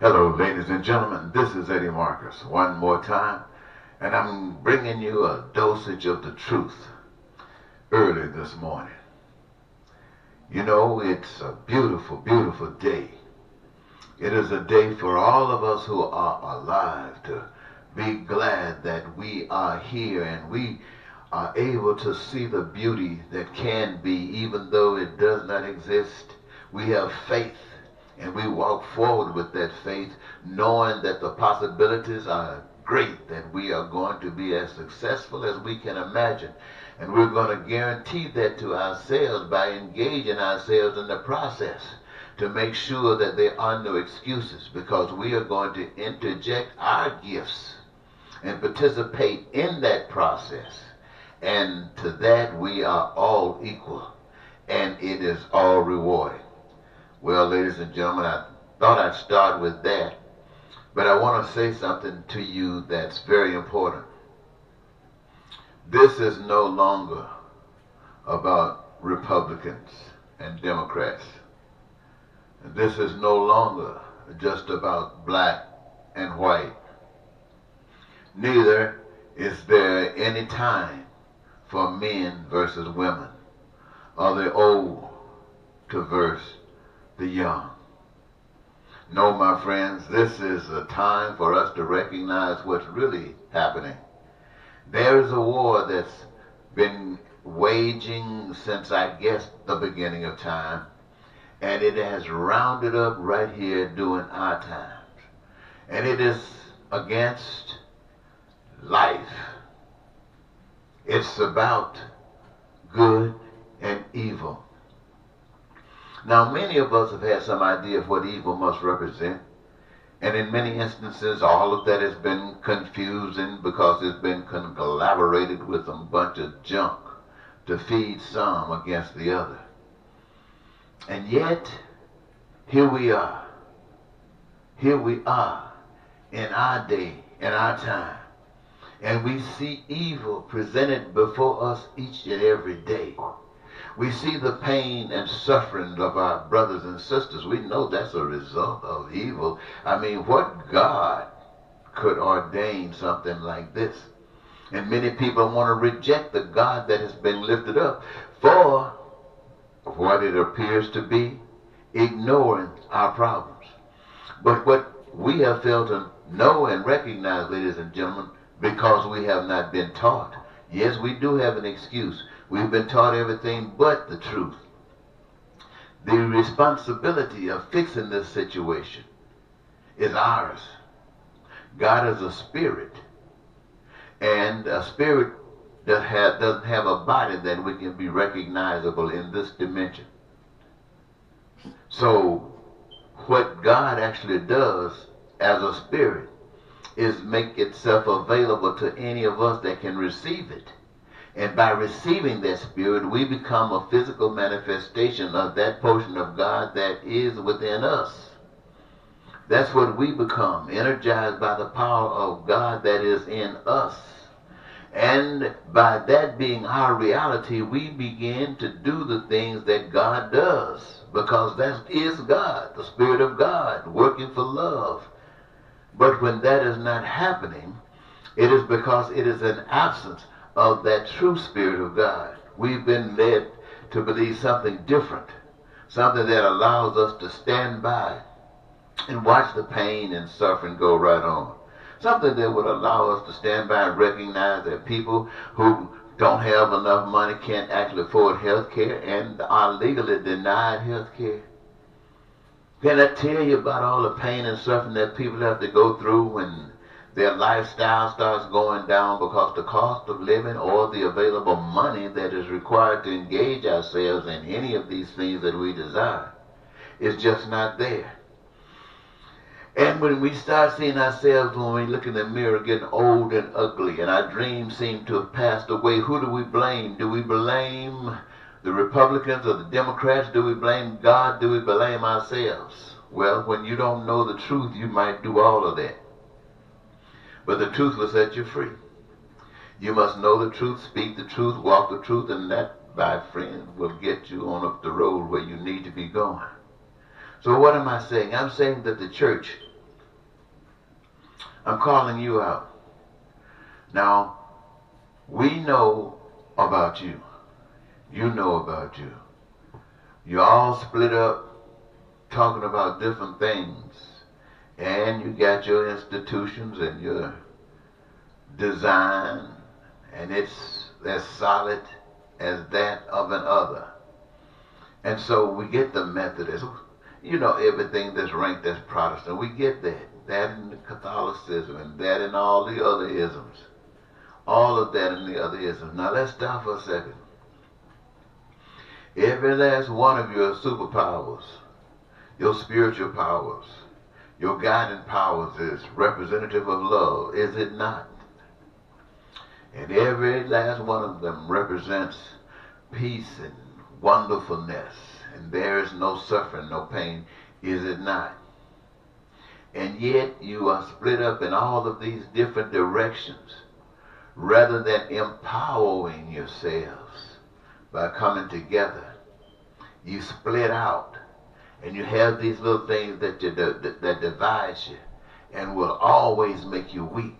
Hello, ladies and gentlemen. This is Eddie Marcus one more time, and I'm bringing you a dosage of the truth early this morning. You know, it's a beautiful, beautiful day. It is a day for all of us who are alive to be glad that we are here and we are able to see the beauty that can be, even though it does not exist. We have faith. And we walk forward with that faith, knowing that the possibilities are great, that we are going to be as successful as we can imagine. And we're going to guarantee that to ourselves by engaging ourselves in the process to make sure that there are no excuses, because we are going to interject our gifts and participate in that process. And to that we are all equal, and it is all rewarding. Well, ladies and gentlemen, I thought I'd start with that, but I want to say something to you that's very important. This is no longer about Republicans and Democrats. This is no longer just about black and white. Neither is there any time for men versus women, or the old to verse the young. No, my friends, this is a time for us to recognize what's really happening. There is a war that's been waging since, I guess, the beginning of time, and it has rounded up right here during our times. And it is against life. It's about good and evil. Now, many of us have had some idea of what evil must represent, and in many instances, all of that has been confusing because it's been collaborated with a bunch of junk to feed some against the other. And yet, here we are. Here we are in our day, in our time, and we see evil presented before us each and every day. We see the pain and suffering of our brothers and sisters. We know that's a result of evil. I mean, what God could ordain something like this? And many people want to reject the God that has been lifted up for what it appears to be ignoring our problems. But what we have failed to know and recognize, ladies and gentlemen, because we have not been taught. Yes, we do have an excuse. We've been taught everything but the truth. The responsibility of fixing this situation is ours. God is a spirit, and a spirit that doesn't have a body that we can be recognizable in this dimension. So what God actually does as a spirit is make itself available to any of us that can receive it. And by receiving that spirit, we become a physical manifestation of that portion of God that is within us. That's what we become, energized by the power of God that is in us. And by that being our reality, we begin to do the things that God does, because that is God, the Spirit of God, working for love. But when that is not happening, it is because it is an absence of that true Spirit of God. We've been led to believe something different, something that allows us to stand by and watch the pain and suffering go right on. Something that would allow us to stand by and recognize that people who don't have enough money can't actually afford health care and are legally denied health care. Can I tell you about all the pain and suffering that people have to go through when their lifestyle starts going down because the cost of living or the available money that is required to engage ourselves in any of these things that we desire is just not there? And when we start seeing ourselves, when we look in the mirror, getting old and ugly, and our dreams seem to have passed away, who do we blame? Do we blame the Republicans or the Democrats? Do we blame God? Do we blame ourselves? Well, when you don't know the truth, you might do all of that. But the truth will set you free. You must know the truth, speak the truth, walk the truth, and that, my friend, will get you on up the road where you need to be going. So what am I saying? I'm saying that the church I'm calling you out. Now, we know about you. You know about you. You're all split up talking about different things. And you got your institutions and your design, and it's as solid as that of another. And so we get the Methodist, everything that's ranked as Protestant. We get that. That in Catholicism and that in all the other isms. All of that in the other isms. Now let's stop for a second. Every last one of your superpowers, your spiritual powers, your guiding powers is representative of love, is it not? And every last one of them represents peace and wonderfulness, and there is no suffering, no pain, is it not? And yet you are split up in all of these different directions rather than empowering yourselves by coming together. You split out, and you have these little things that divide you and will always make you weak.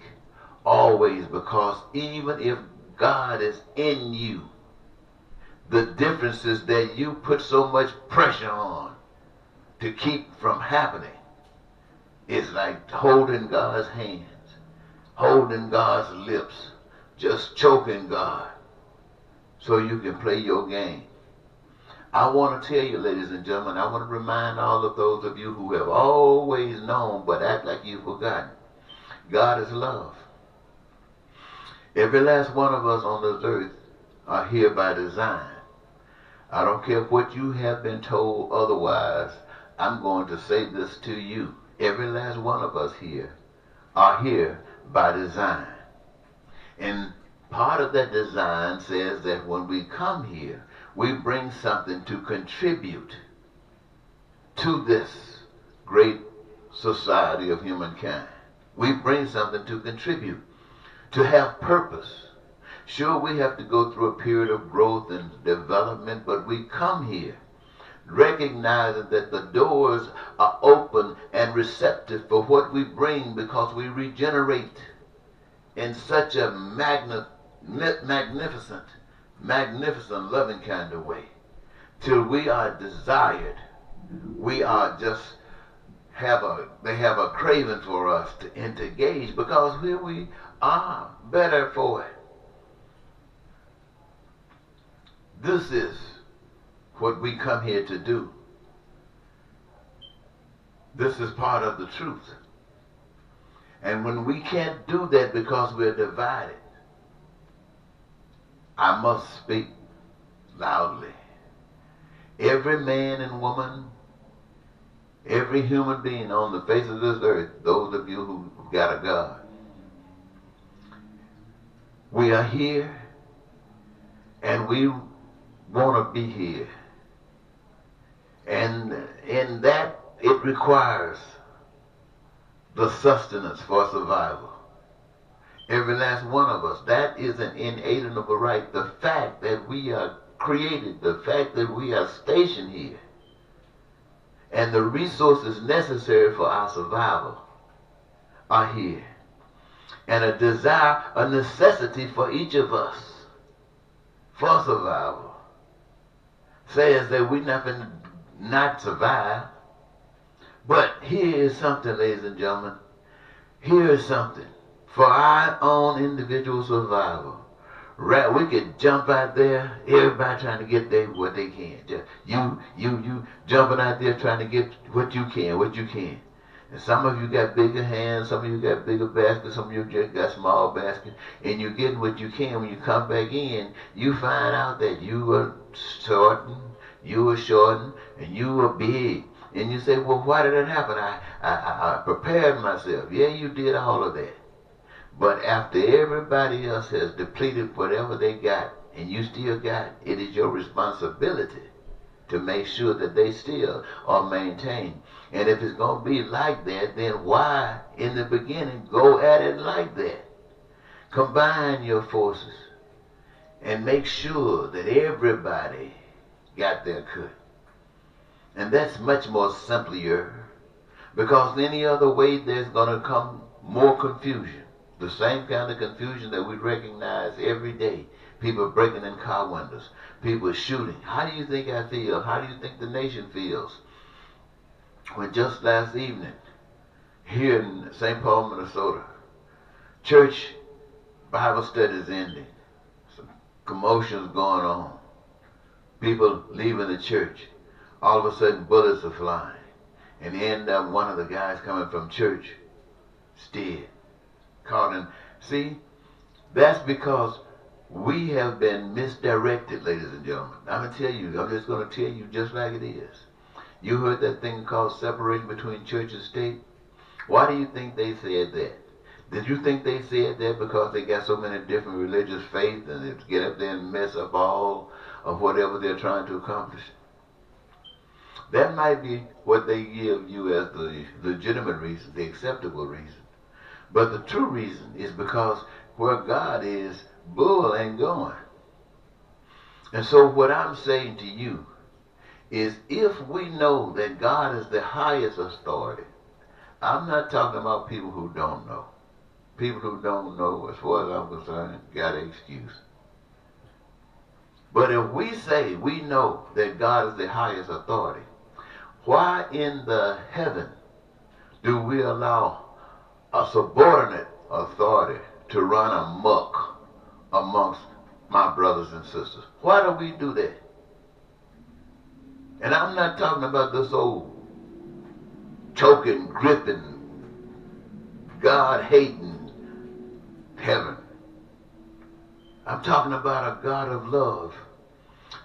Always, because even if God is in you, the differences that you put so much pressure on to keep from happening is like holding God's hands, holding God's lips, just choking God so you can play your game. I want to tell you, ladies and gentlemen, I want to remind all of those of you who have always known but act like you've forgotten. God is love. Every last one of us on this earth are here by design. I don't care what you have been told otherwise. I'm going to say this to you. Every last one of us here are here by design. And part of that design says that when we come here, we bring something to contribute to this great society of humankind. We bring something to contribute, to have purpose. Sure, we have to go through a period of growth and development, but we come here recognizing that the doors are open and receptive for what we bring, because we regenerate in such a magnificent, loving kind of way, till we are desired. We are just they have a craving for us to engage, because here we are better for it. This is what we come here to do. This is part of the truth. And when we can't do that because we're divided, I must speak loudly. Every man and woman, every human being on the face of this earth, those of you who got a God, we are here and we want to be here. And in that, it requires the sustenance for survival. Every last one of us. That is an inalienable right. The fact that we are created, the fact that we are stationed here, and the resources necessary for our survival are here. And a desire, a necessity for each of us for survival says that we're not going to not survive. But here is something, ladies and gentlemen. Here is something. For our own individual survival, right? We could jump out there, everybody trying to get what they can. You jumping out there trying to get what you can. And some of you got bigger hands, some of you got bigger baskets, some of you just got small baskets, and you're getting what you can. When you come back in, you find out that you were shortened, and you were big. And you say, well, why did it happen? I prepared myself. Yeah, you did all of that. But after everybody else has depleted whatever they got, and you still got, it is your responsibility to make sure that they still are maintained. And if it's going to be like that, then why, in the beginning, go at it like that? Combine your forces and make sure that everybody got their cut. And that's much more simpler, because any other way there's going to come more confusion. The same kind of confusion that we recognize every day. People breaking in car windows. People shooting. How do you think I feel? How do you think the nation feels? When just last evening, here in St. Paul, Minnesota, church Bible studies ending. Some commotions going on. People leaving the church. All of a sudden, bullets are flying. And end up one of the guys coming from church is dead. Caught in. See, that's because we have been misdirected, ladies and gentlemen. I'm just going to tell you just like it is. You heard that thing called separation between church and state? Why do you think they said that? Did you think they said that because they got so many different religious faiths and they get up there and mess up all of whatever they're trying to accomplish? That might be what they give you as the legitimate reason, the acceptable reason. But the true reason is because where God is, bull ain't going. And so what I'm saying to you is if we know that God is the highest authority, I'm not talking about people who don't know. People who don't know, as far as I'm concerned, got an excuse. But if we say we know that God is the highest authority, why in the heaven do we allow a subordinate authority to run amok amongst my brothers and sisters? Why do we do that? And I'm not talking about this old choking, gripping, God-hating heaven. I'm talking about a God of love,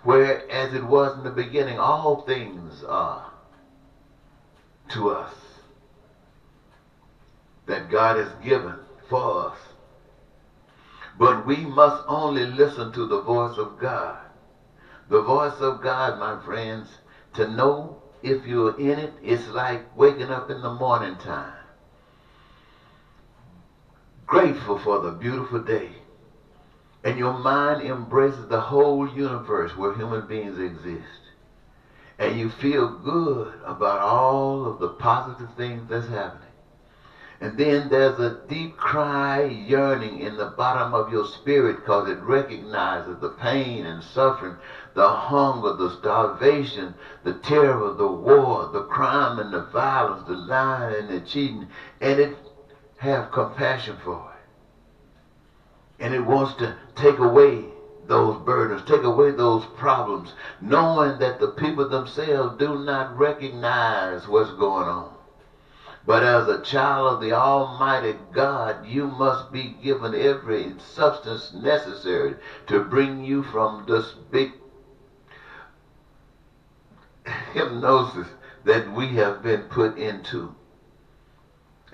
where as it was in the beginning, all things are to us that God has given for us. But we must only listen to the voice of God. The voice of God, my friends, to know if you're in it, it's like waking up in the morning time, grateful for the beautiful day. And your mind embraces the whole universe where human beings exist. And you feel good about all of the positive things that's happening. And then there's a deep cry yearning in the bottom of your spirit because it recognizes the pain and suffering, the hunger, the starvation, the terror, the war, the crime and the violence, the lying and the cheating. And it have compassion for it. And it wants to take away those burdens, take away those problems, knowing that the people themselves do not recognize what's going on. But as a child of the Almighty God, you must be given every substance necessary to bring you from this big hypnosis that we have been put into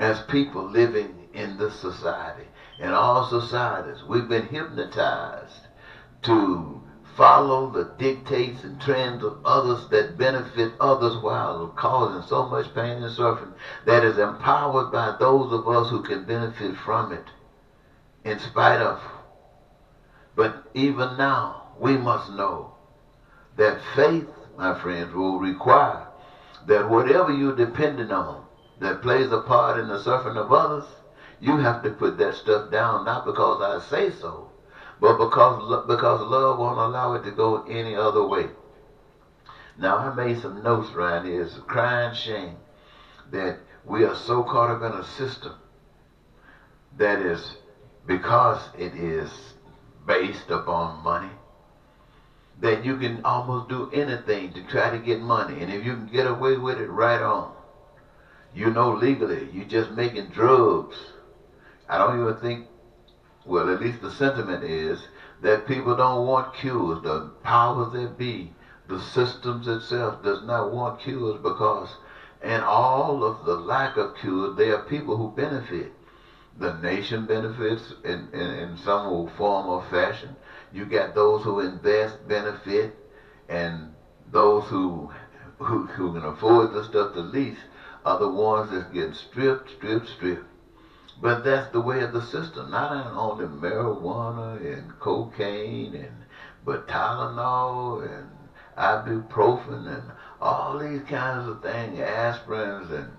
as people living in this society. In all societies, we've been hypnotized to follow the dictates and trends of others that benefit others while causing so much pain and suffering that is empowered by those of us who can benefit from it in spite of. But even now, we must know that faith, my friends, will require that whatever you're dependent on that plays a part in the suffering of others, you have to put that stuff down, not because I say so, but because love won't allow it to go any other way. Now, I made some notes around here. It's a crying shame that we are so caught up in a system that is, because it is based upon money, that you can almost do anything to try to get money. And if you can get away with it, right on. You know legally, you're just making drugs. I don't even think, well, at least the sentiment is that people don't want cures. The powers that be, the systems itself does not want cures because in all of the lack of cures, there are people who benefit. The nation benefits in some form or fashion. You got those who invest benefit, and those who can afford the stuff the least are the ones that's getting stripped. But that's the way of the system. Not only marijuana and cocaine, but Tylenol and ibuprofen and all these kinds of things, aspirins, and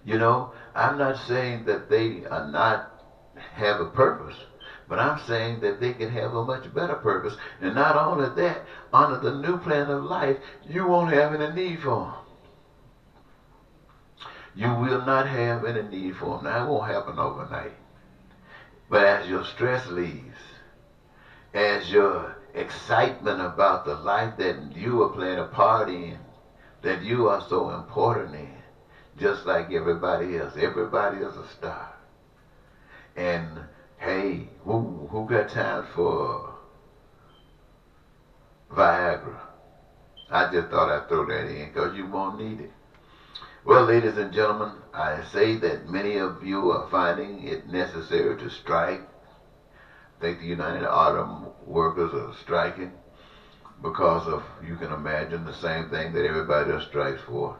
You know, I'm not saying that they are not have a purpose, but I'm saying that they can have a much better purpose. And not only that, under the new plan of life, you won't have any need for them. You will not have any need for them. Now, it won't happen overnight. But as your stress leaves, as your excitement about the life that you are playing a part in, that you are so important in, just like everybody else. Everybody is a star. And hey, who got time for Viagra? I just thought I'd throw that in because you won't need it. Well, ladies and gentlemen, I say that many of you are finding it necessary to strike. I think the United Auto Workers are striking because of, you can imagine, the same thing that everybody else strikes for.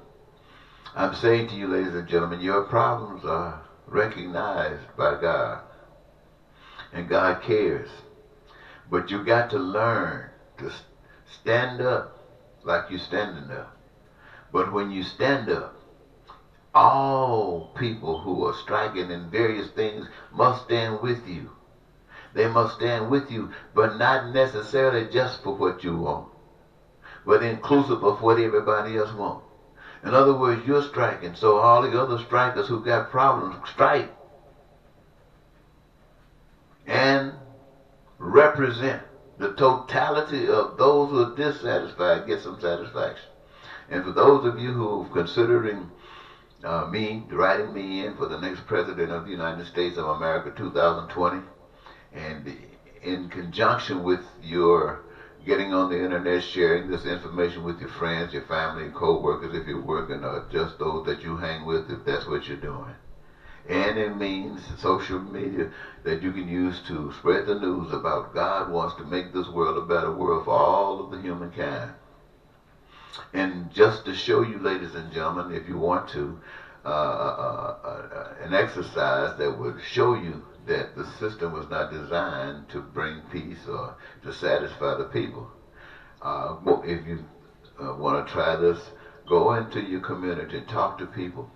I'm saying to you, ladies and gentlemen, your problems are recognized by God, and God cares. But you got to learn to stand up like you're standing up. But when you stand up, all people who are striking in various things must stand with you. They must stand with you, but not necessarily just for what you want, but inclusive of what everybody else wants. In other words, you're striking, so all the other strikers who got problems strike and represent the totality of those who are dissatisfied get some satisfaction. And for those of you who are considering writing me in for the next President of the United States of America 2020, and in conjunction with your getting on the internet, sharing this information with your friends, your family, co-workers, if you're working, or just those that you hang with, if that's what you're doing. And it means social media that you can use to spread the news about God wants to make this world a better world for all of the humankind. And just to show you, ladies and gentlemen, if you want to, an exercise that would show you that the system was not designed to bring peace or to satisfy the people. If you want to try this, go into your community, talk to people.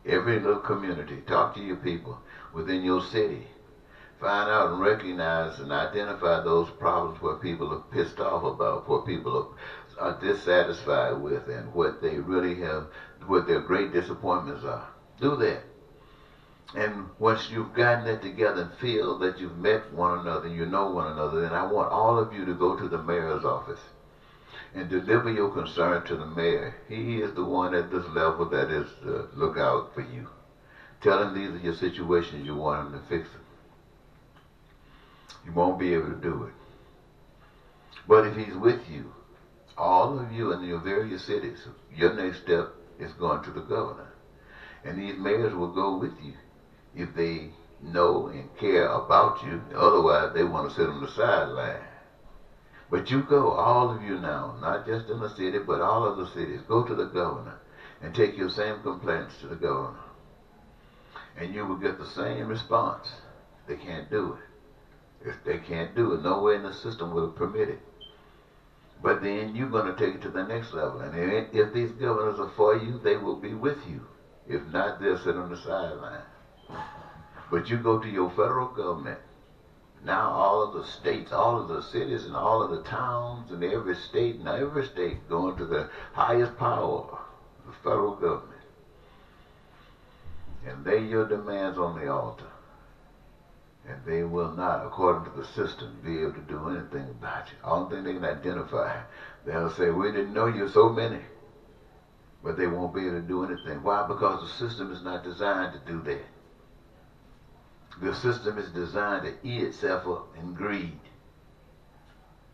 Every little community, talk to your people within your city. Find out and recognize and identify those problems where people are pissed off about, where people are dissatisfied with, and what they really have, what their great disappointments are. Do that. And once you've gotten that together and feel that you've met one another, you know one another, then I want all of you to go to the mayor's office and deliver your concern to the mayor. He is the one at this level that is the lookout for you. Tell him these are your situations, you want him to fix them. You won't be able to do it. But if he's with you, all of you in your various cities, your next step is going to the governor. And these mayors will go with you if they know and care about you. Otherwise, they want to sit on the sideline. But you go, all of you now, not just in the city, but all of the cities, go to the governor and take your same complaints to the governor. And you will get the same response. They can't do it. If they can't do it, nowhere in the system will permit it. But then you're going to take it to the next level. And if these governors are for you, they will be with you. If not, they'll sit on the sideline. But you go to your federal government. Now all of the states, all of the cities, and all of the towns, and every state going to the highest power, the federal government. And lay your demands on the altar. And they will not, according to the system, be able to do anything about you. Only thing they can identify, they'll say, we didn't know you're so many. But they won't be able to do anything. Why? Because the system is not designed to do that. The system is designed to eat itself up in greed.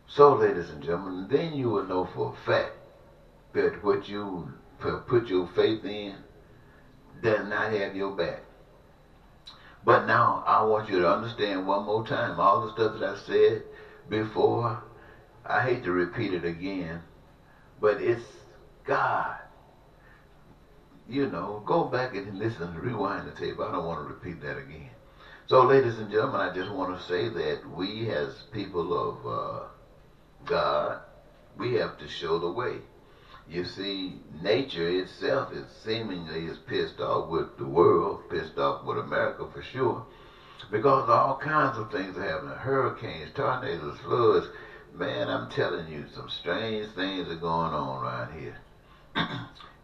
So, ladies and gentlemen, then you will know for a fact that what you put your faith in does not have your back. But now, I want you to understand one more time, all the stuff that I said before, I hate to repeat it again, but it's God. You know, go back and listen, rewind the tape. I don't want to repeat that again. So, ladies and gentlemen, I just want to say that we as people of God, we have to show the way. You see, nature itself is seemingly is pissed off with the world, pissed off with America for sure, because all kinds of things are happening. Hurricanes, tornadoes, floods. Man, I'm telling you, some strange things are going on around here.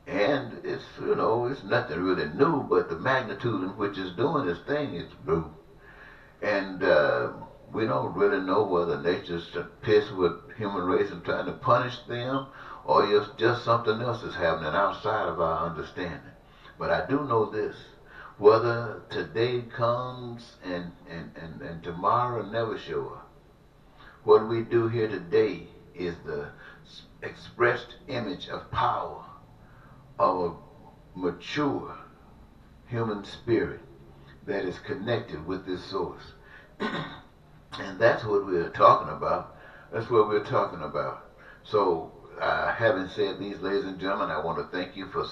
And it's, it's nothing really new, but the magnitude in which it's doing this thing is new. And we don't really know whether nature's pissed with human race and trying to punish them, or if just something else is happening outside of our understanding. But I do know this: whether today comes and tomorrow never show up, what we do here today is the expressed image of power of a mature human spirit that is connected with this source. And that's what we're talking about. That's what we're talking about. So, having said these, ladies and gentlemen, I want to thank you for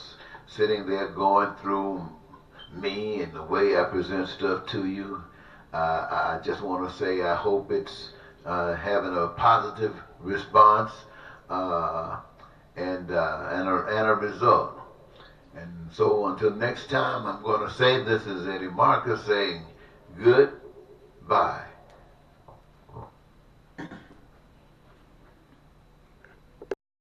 sitting there going through me and the way I present stuff to you. I just want to say I hope it's having a positive response and a result. And so until next time, I'm going to say this is Eddie Marcus saying goodbye.